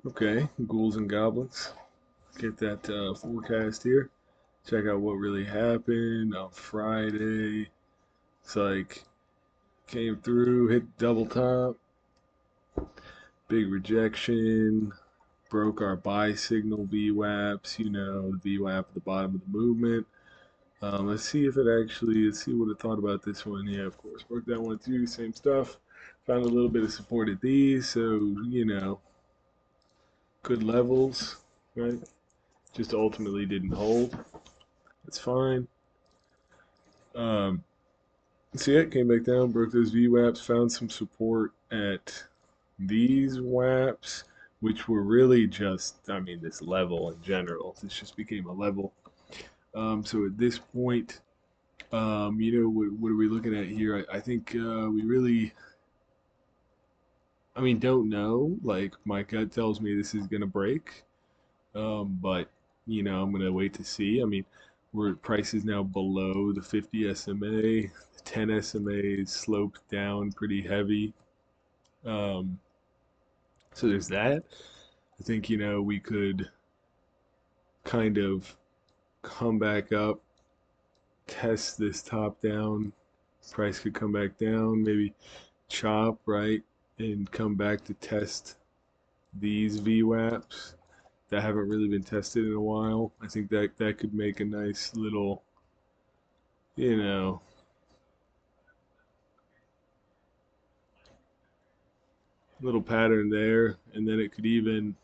Okay, ghouls and goblins. Get that forecast here. Check out what really happened on Friday. It's like came through, hit double top, big rejection, broke our buy signal VWAPs. The VWAP at the bottom of the movement. Let's see if it actually. Let's see what it thought about this one. Yeah, of course, broke that one too. Same stuff. Found a little bit of support at these, so good levels, right? Just ultimately didn't hold. That's fine. Um, See, it came back down, broke those VWAPs, found some support at these WAPs, which were really just, I mean, this level in general. This just became a level. So at this point, what are we looking at here? I think we really, I mean, don't know. Like, my gut tells me this is going to break. But I'm gonna wait to see. I mean, we're price is now below the 50 SMA. The 10 SMA is sloped down pretty heavy. Um, so there's that. I think we could kind of come back up, test this top down. Price could come back down, maybe chop right, and come back to test these VWAPs that haven't really been tested in a while. I think that could make a nice little, you know, little pattern there, and then it could even,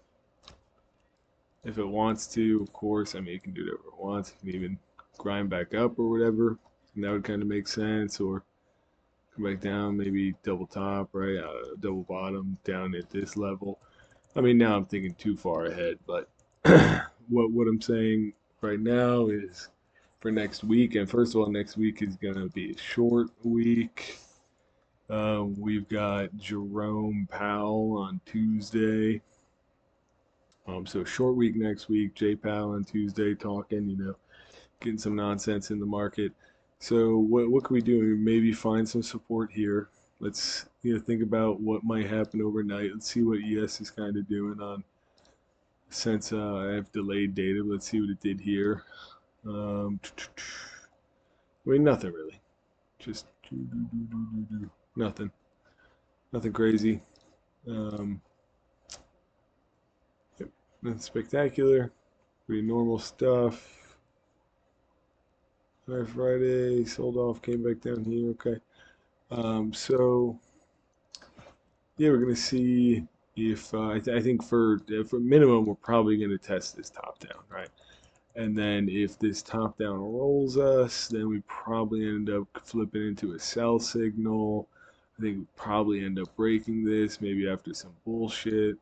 if it wants to, of course, I mean, it can do whatever it wants. It can even grind back up or whatever, and that would kind of make sense, or come back down, maybe double top, right? Double bottom down at this level. I mean, now I'm thinking too far ahead, but what I'm saying right now is for next week, and first of all, next week is gonna be a short week. We've got Jerome Powell on Tuesday. So short week next week. Jay Powell on Tuesday talking, getting some nonsense in the market. So what can we do? Maybe find some support here. Let's think about what might happen overnight. Let's see what ES is kind of doing on since I have delayed data. Let's see what it did here. Um, I mean nothing really. Just nothing. Nothing crazy. Um, yep, nothing spectacular. Pretty normal stuff. Friday sold off, came back down here. Okay. So yeah, we're gonna see if I think for minimum we're probably gonna test this top down, right? And then if this top down rolls us, then we probably end up flipping into a sell signal. I think we probably end up breaking this maybe after some bullshit.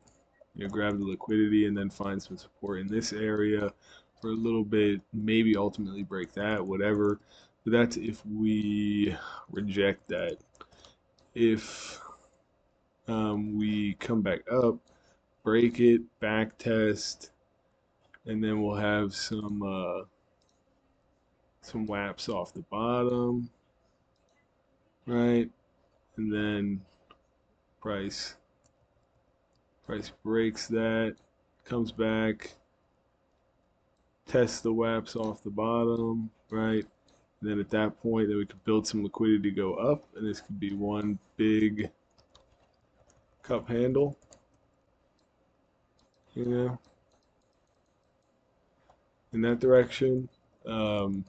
Grab the liquidity and then find some support in this area for a little bit, maybe ultimately break that, whatever. But that's if we reject that. If we come back up, break it, back test, and then we'll have some WAPs off the bottom, right? And then price price breaks that, comes back, tests the WAPs off the bottom, right? And then at that point, then we could build some liquidity to go up, and this could be one big cup handle, you know, in that direction. Um,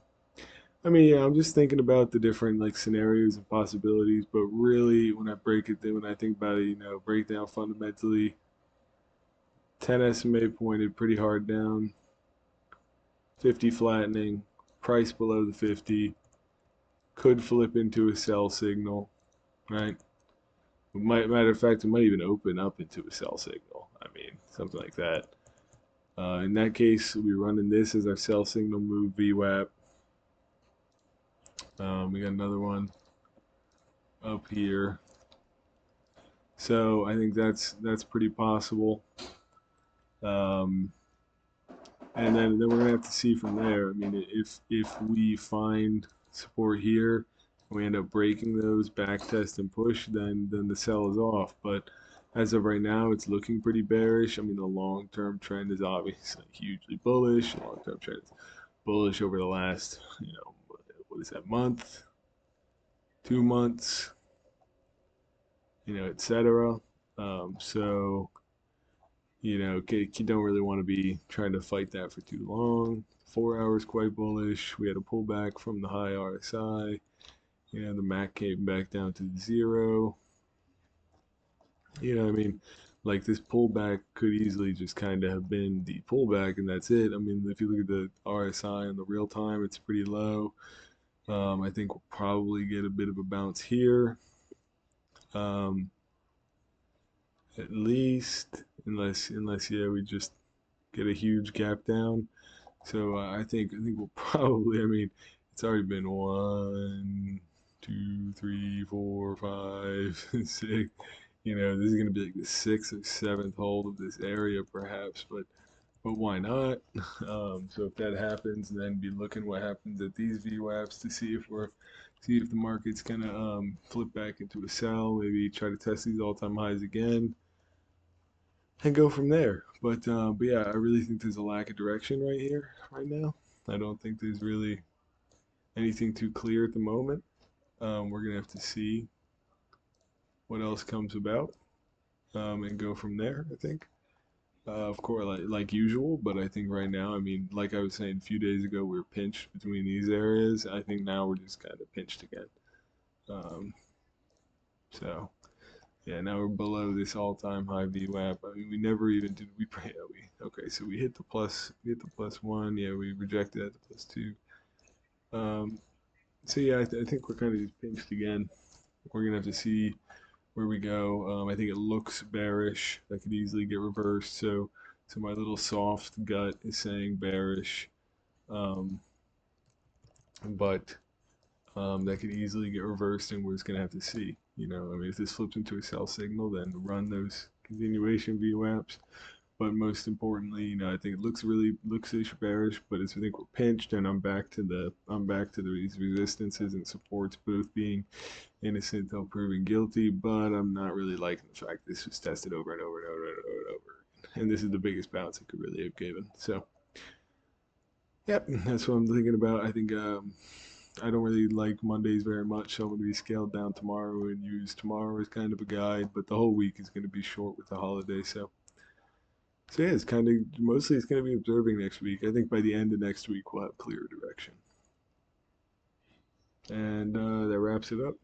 I mean, yeah, I'm just thinking about the different like scenarios and possibilities, but really, when I break it, then when I think about it, break down fundamentally, 10 SMA pointed pretty hard down, 50 flattening, price below the 50, could flip into a sell signal, right? Matter of fact, it might even open up into a sell signal. I mean, something like that. In that case, we're running this as our sell signal move VWAP. We got another one up here. So I think that's pretty possible. Um, and then we're gonna have to see from there. I mean, if we find support here, and we end up breaking those back test and push, then the sell is off. But As of right now, it's looking pretty bearish. I mean, the long-term trend is obviously hugely bullish. The long-term trend is bullish over the last, what is that, month, 2 months, etc. So, you don't really want to be trying to fight that for too long. 4 hours quite bullish. We had a pullback from the high RSI. The MAC came back down to 0. I mean, like this pullback could easily just kind of have been the pullback and that's it. I mean, if you look at the RSI in the real time, it's pretty low. I think we'll probably get a bit of a bounce here, um, at least, unless yeah, we just get a huge gap down. So I think we'll probably. I mean, it's already been 1, 2, 3, 4, 5, 6. This is gonna be like the sixth or seventh hold of this area, perhaps. But why not? So if that happens, then be looking what happens at these VWAPs to see if the market's gonna flip back into a sell. Maybe try to test these all-time highs again and go from there. But yeah, I really think there's a lack of direction right here, right now. I don't think there's really anything too clear at the moment. We're gonna have to see what else comes about, and go from there. I think, of course, like usual. But I think right now, I mean, like I was saying a few days ago, we are pinched between these areas. I think now we're just kind of pinched again. Um, so yeah, now we're below this all-time high VWAP. I mean, we never even did we pray. Yeah, okay, so we hit the +1. Yeah, we rejected at the +2. Um, so yeah, I think we're kind of just pinched again. We're gonna have to see where we go. I think it looks bearish. That could easily get reversed. So my little soft gut is saying bearish, um, but that could easily get reversed, and we're just gonna have to see. I mean, if this flips into a sell signal, then run those continuation VWAPs. But most importantly, I think it looks ish bearish, but I think we're pinched, and I'm back to these resistances and supports both being innocent until proven guilty. But I'm not really liking the fact this was tested over and over and over and over and over, and this is the biggest bounce it could really have given. So, yep, that's what I'm thinking about. I think I don't really like Mondays very much, so I'm going to be scaled down tomorrow and use tomorrow as kind of a guide. But the whole week is going to be short with the holiday, so yeah, it's kind of mostly it's going to be observing next week. I think by the end of next week we'll have clear direction, and that wraps it up.